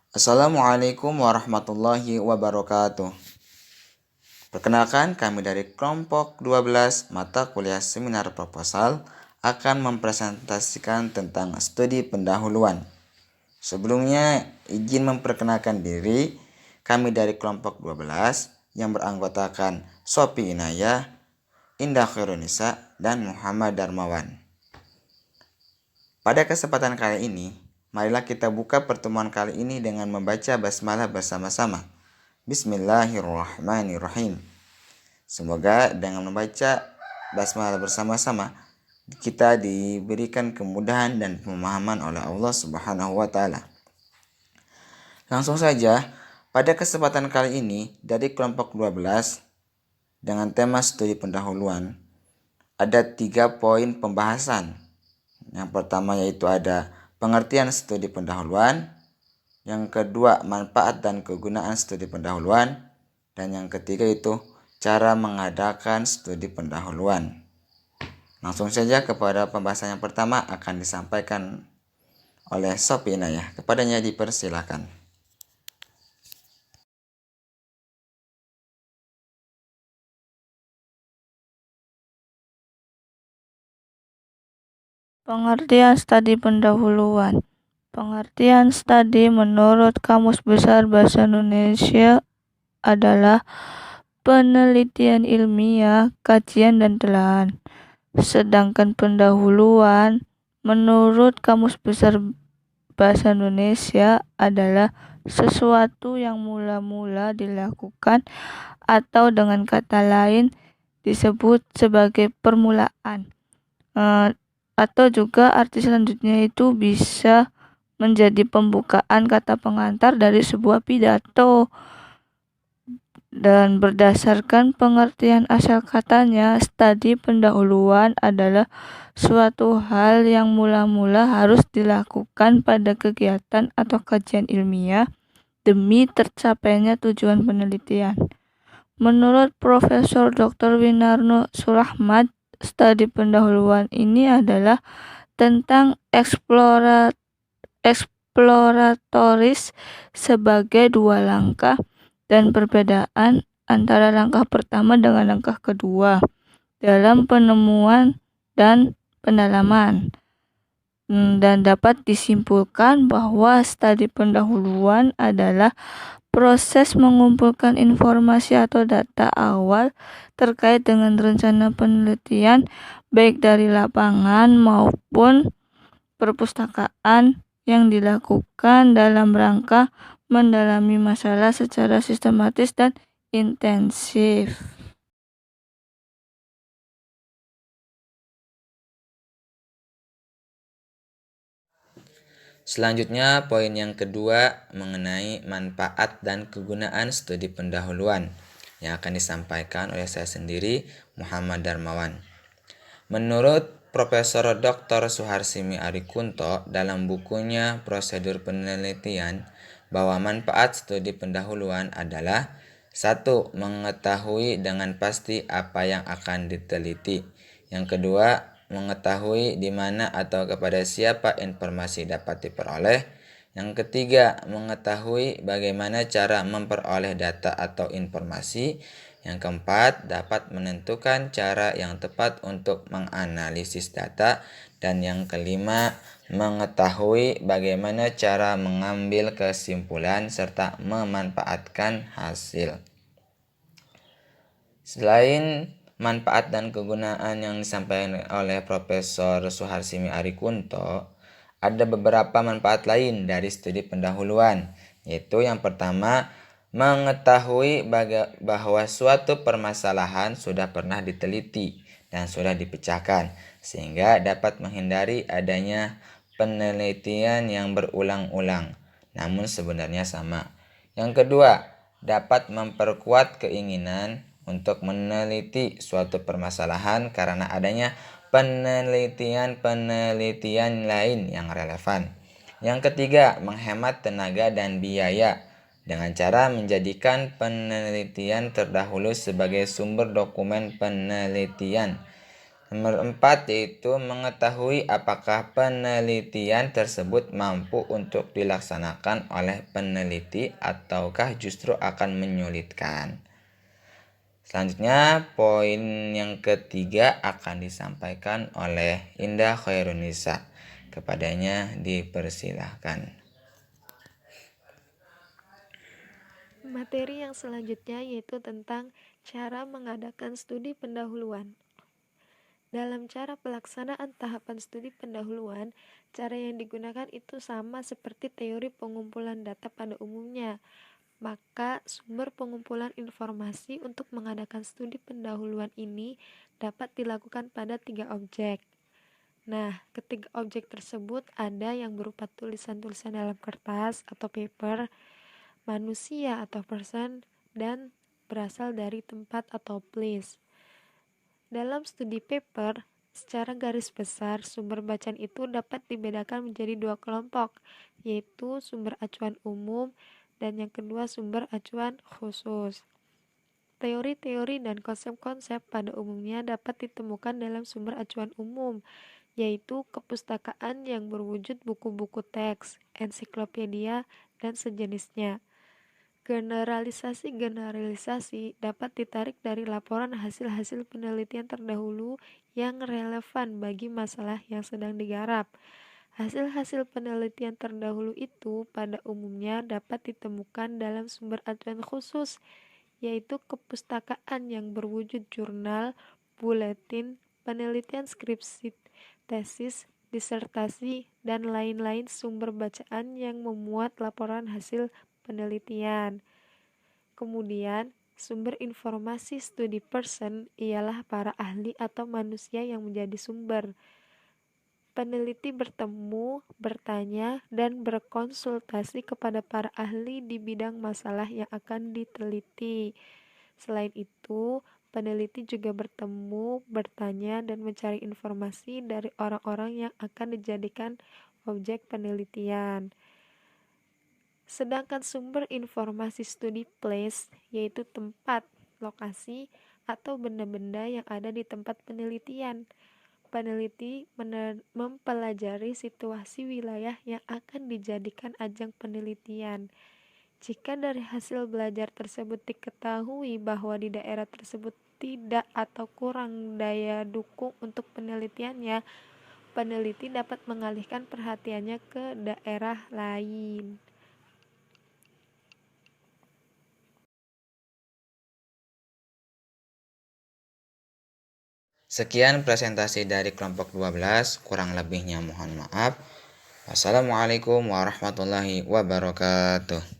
Assalamualaikum warahmatullahi wabarakatuh. Perkenalkan, kami dari kelompok 12 mata kuliah seminar proposal akan mempresentasikan tentang studi pendahuluan. Sebelumnya, izin memperkenalkan diri. Kami dari kelompok 12 yang beranggotakan Sopi Inayah, Indah Khairunisa, dan Muhammad Darmawan. Pada kesempatan kali ini, marilah kita buka pertemuan kali ini dengan membaca basmalah bersama-sama. Bismillahirrahmanirrahim. Semoga dengan membaca basmalah bersama-sama kita diberikan kemudahan dan pemahaman oleh Allah Subhanahu wa taala. Langsung saja, pada kesempatan kali ini dari kelompok 12 dengan tema studi pendahuluan ada 3 poin pembahasan. Yang pertama yaitu ada pengertian studi pendahuluan, yang kedua manfaat dan kegunaan studi pendahuluan, dan yang ketiga itu cara mengadakan studi pendahuluan. Langsung saja kepada pembahasan yang pertama akan disampaikan oleh Sopi Inayah. Kepadanya dipersilakan. Pengertian studi pendahuluan. Pengertian studi menurut Kamus Besar Bahasa Indonesia adalah penelitian ilmiah, kajian, dan telahan. Sedangkan pendahuluan menurut Kamus Besar Bahasa Indonesia adalah sesuatu yang mula-mula dilakukan atau dengan kata lain disebut sebagai permulaan. Atau juga arti selanjutnya itu bisa menjadi pembukaan kata pengantar dari sebuah pidato. Dan berdasarkan pengertian asal katanya, studi pendahuluan adalah suatu hal yang mula-mula harus dilakukan pada kegiatan atau kajian ilmiah demi tercapainya tujuan penelitian. Menurut Profesor Dr. Winarno Surahmat, studi pendahuluan ini adalah tentang eksploratoris sebagai dua langkah dan perbedaan antara langkah pertama dengan langkah kedua dalam penemuan dan pendalaman. Dan dapat disimpulkan bahwa studi pendahuluan adalah proses mengumpulkan informasi atau data awal terkait dengan rencana penelitian baik dari lapangan maupun perpustakaan yang dilakukan dalam rangka mendalami masalah secara sistematis dan intensif. Selanjutnya, poin yang kedua mengenai manfaat dan kegunaan studi pendahuluan yang akan disampaikan oleh saya sendiri, Muhammad Darmawan. Menurut Profesor Dr. Suharsimi Arikunto dalam bukunya Prosedur Penelitian, bahwa manfaat studi pendahuluan adalah 1. Mengetahui dengan pasti apa yang akan diteliti. Yang kedua, mengetahui di mana atau kepada siapa informasi dapat diperoleh. Yang ketiga, mengetahui bagaimana cara memperoleh data atau informasi. Yang keempat, dapat menentukan cara yang tepat untuk menganalisis data. Dan yang kelima, mengetahui bagaimana cara mengambil kesimpulan serta memanfaatkan hasil. Selain manfaat dan kegunaan yang disampaikan oleh Profesor Suharsimi Arikunto, ada beberapa manfaat lain dari studi pendahuluan, yaitu yang pertama, mengetahui bahwa suatu permasalahan sudah pernah diteliti dan sudah dipecahkan, sehingga dapat menghindari adanya penelitian yang berulang-ulang, namun sebenarnya sama. Yang kedua, dapat memperkuat keinginan untuk meneliti suatu permasalahan karena adanya penelitian lain yang relevan. Yang ketiga, menghemat tenaga dan biaya dengan cara menjadikan penelitian terdahulu sebagai sumber dokumen penelitian. Nomor 4 yaitu mengetahui apakah penelitian tersebut mampu untuk dilaksanakan oleh peneliti ataukah justru akan menyulitkan. Selanjutnya, poin yang ketiga akan disampaikan oleh Indah Khairunisa. Kepadanya dipersilahkan. Materi yang selanjutnya yaitu tentang cara mengadakan studi pendahuluan. Dalam cara pelaksanaan tahapan studi pendahuluan, cara yang digunakan itu sama seperti teori pengumpulan data pada umumnya. Maka, sumber pengumpulan informasi untuk mengadakan studi pendahuluan ini dapat dilakukan pada 3 objek. Nah, ketiga objek tersebut ada yang berupa tulisan-tulisan dalam kertas atau paper, manusia atau person, dan berasal dari tempat atau place. Dalam studi paper, secara garis besar sumber bacaan itu dapat dibedakan menjadi 2 kelompok, yaitu sumber acuan umum dan yang kedua sumber acuan khusus. Teori-teori dan konsep-konsep pada umumnya dapat ditemukan dalam sumber acuan umum, yaitu kepustakaan yang berwujud buku-buku teks, ensiklopedia, dan sejenisnya. Generalisasi dapat ditarik dari laporan hasil-hasil penelitian terdahulu yang relevan bagi masalah yang sedang digarap. Hasil-hasil penelitian terdahulu itu pada umumnya dapat ditemukan dalam sumber acuan khusus, yaitu kepustakaan yang berwujud jurnal, buletin, penelitian skripsi, tesis, disertasi, dan lain-lain sumber bacaan yang memuat laporan hasil penelitian. Kemudian, sumber informasi studi person ialah para ahli atau manusia yang menjadi sumber. Peneliti bertemu, bertanya, dan berkonsultasi kepada para ahli di bidang masalah yang akan diteliti. Selain itu, peneliti juga bertemu, bertanya, dan mencari informasi dari orang-orang yang akan dijadikan objek penelitian. Sedangkan sumber informasi studi place yaitu tempat, lokasi, atau benda-benda yang ada di tempat penelitian. Peneliti mempelajari situasi wilayah yang akan dijadikan ajang penelitian. Jika dari hasil belajar tersebut diketahui bahwa di daerah tersebut tidak atau kurang daya dukung untuk penelitiannya, peneliti dapat mengalihkan perhatiannya ke daerah lain. Sekian presentasi dari kelompok 12, kurang lebihnya mohon maaf. Wassalamualaikum warahmatullahi wabarakatuh.